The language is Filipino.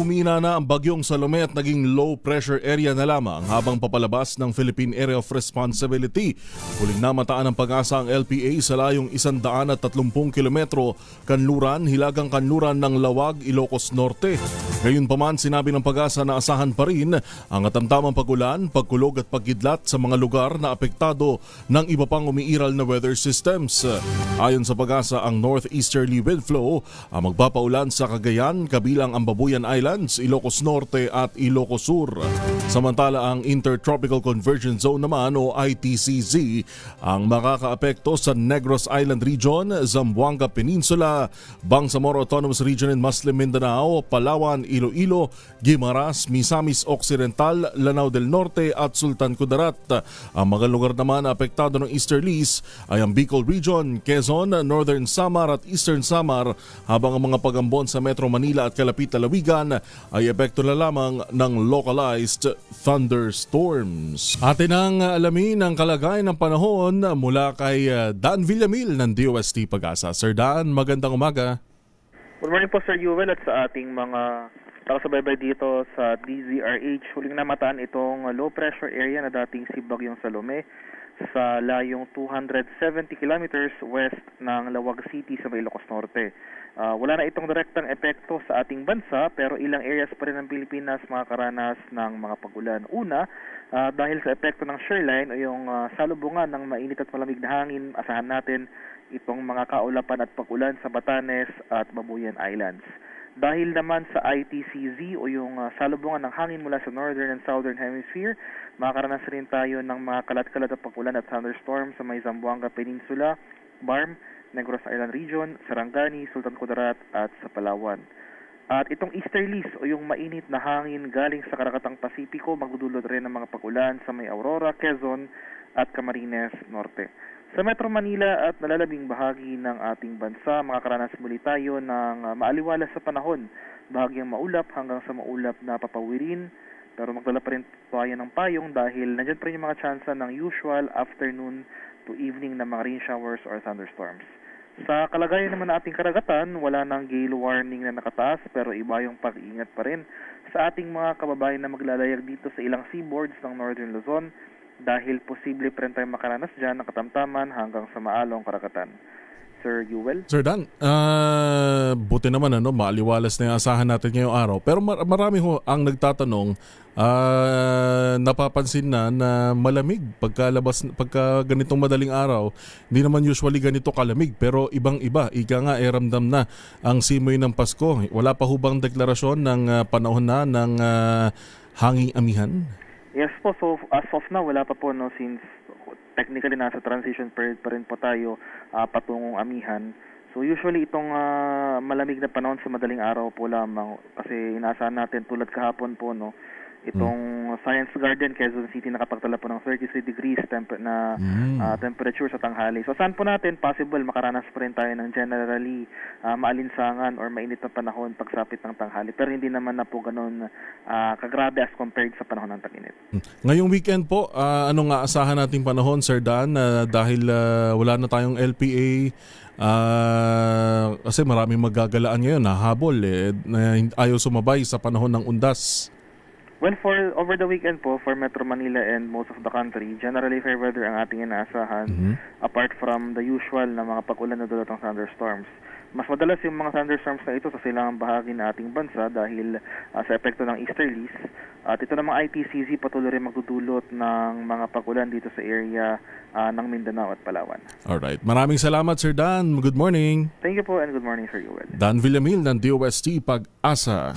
humina na ang bagyong Salome at naging low pressure area na lamang habang papalabas ng Philippine Area of Responsibility. Huling namataan ng Pag-asa ang LPA sa layong 130 kilometro kanluran, hilagang kanluran ng Lawag, Ilocos Norte. Gayunpaman, sinabi ng Pag-asa na asahan pa rin ang katamtamang pag-ulan, pagkulog at pagkidlat sa mga lugar na apektado ng iba pang umiiral na weather systems. Ayon sa Pag-asa, ang northeasterly wind flow ang magpapaulan sa Cagayan, kabilang ang Babuyan Islands, Ilocos Norte at Ilocos Sur. Samantala, ang Intertropical Convergence Zone naman o ITCZ ang makakaapekto sa Negros Island Region, Zamboanga Peninsula, Bangsamoro Autonomous Region in Muslim Mindanao, Palawan, Iloilo, Guimaras, Misamis Occidental, Lanao del Norte at Sultan Kudarat. Ang mga lugar naman na apektado ng easterlies ay ang Bicol Region, Quezon, Northern Samar at Eastern Samar, habang ang mga pagambon sa Metro Manila at kalapit na lalawigan ay epekto na lamang ng localized thunderstorms. Atin ang alamin ang kalagayan ng panahon mula kay Dan Villamil ng DOST Pag-asa. Sir Dan, magandang umaga. Good morning po Sir Yuel at sa ating mga taga-subaybay dito sa DZRH. Huling namataan itong low pressure area na dating si Bagyong Salome sa layong 270 kilometers west ng Lawag City sa Ilocos Norte. Wala na itong direktang epekto sa ating bansa pero ilang areas pa rin ng Pilipinas makakaranas ng mga pag-ulan. Una, dahil sa epekto ng shoreline o yung salubungan ng mainit at malamig na hangin, asahan natin itong mga kaulapan at pag-ulan sa Batanes at Babuyan Islands. Dahil naman sa ITCZ o yung salubungan ng hangin mula sa Northern and Southern Hemisphere, makakaranas rin tayo ng mga kalat-kalat at pag-ulan at thunderstorms sa may Zamboanga Peninsula, Barm, Negros Island Region, Sarangani, Sultan Kudarat at sa Palawan. At itong easterlies o yung mainit na hangin galing sa Karakatang Pasipiko magdudulot rin ng mga pag-ulan sa may Aurora, Quezon at Camarines Norte. Sa Metro Manila at nalalabing bahagi ng ating bansa, makakaranas muli tayo ng maaliwalas sa panahon, bahagyang maulap hanggang sa maulap na papawirin, pero magdala pa rin tayo ng payong dahil nandiyan pa rin yung mga tsansa ng usual afternoon to evening na mga rain showers or thunderstorms. Sa kalagayan naman ng ating karagatan, wala nang gale warning na nakataas pero iba yung pag-iingat pa rin sa ating mga kababayan na maglalayag dito sa ilang seaboards ng Northern Luzon dahil posible pa rin tayong makaranas dyan ng katamtaman hanggang sa maalong karagatan. Sir Yuel? Sir Dan, buti naman maaliwalas na yung asahan natin ngayong araw. Pero marami ang nagtatanong, napapansin na malamig pagka ganitong madaling araw. Hindi naman usually ganito kalamig pero ibang-iba. Ika nga ramdam na ang simoy ng Pasko. Wala pa hubang deklarasyon ng panahon na ng hanging amihan? Yes po, so as of now wala pa po since technically nasa transition period pa rin po tayo patungong amihan. So usually itong malamig na panahon sa madaling araw po lamang kasi inaasahan natin tulad kahapon po itong Science Garden, Quezon City nakapagtala po ng 33 degrees temperature sa tanghali. So saan po natin possible makaranas pa rin tayo ng generally maalinsangan or mainit na panahon pagsapit ng tanghali. Pero hindi naman na po ganun kagrabe as compared sa panahon ng tag-init. Ngayong weekend po, ano nga asahan nating panahon, Sir Dan, dahil wala na tayong LPA, kasi maraming magagalaan ngayon, nahabol na ayaw sumabay sa panahon ng undas. Well, for over the weekend po, for Metro Manila and most of the country, generally fair weather ang ating inaasahan apart from the usual na mga pag-ulan na dulot ng thunderstorms. Mas madalas yung mga thunderstorms na ito sa silangang bahagi ng ating bansa dahil sa epekto ng easterlies. At ito namang ITCZ patuloy rin magdudulot ng mga pag-ulan dito sa area ng Mindanao at Palawan. Alright. Maraming salamat, Sir Dan. Good morning. Thank you po and good morning, Sir Yuel. Dan Villamil ng DOST Pag-asa.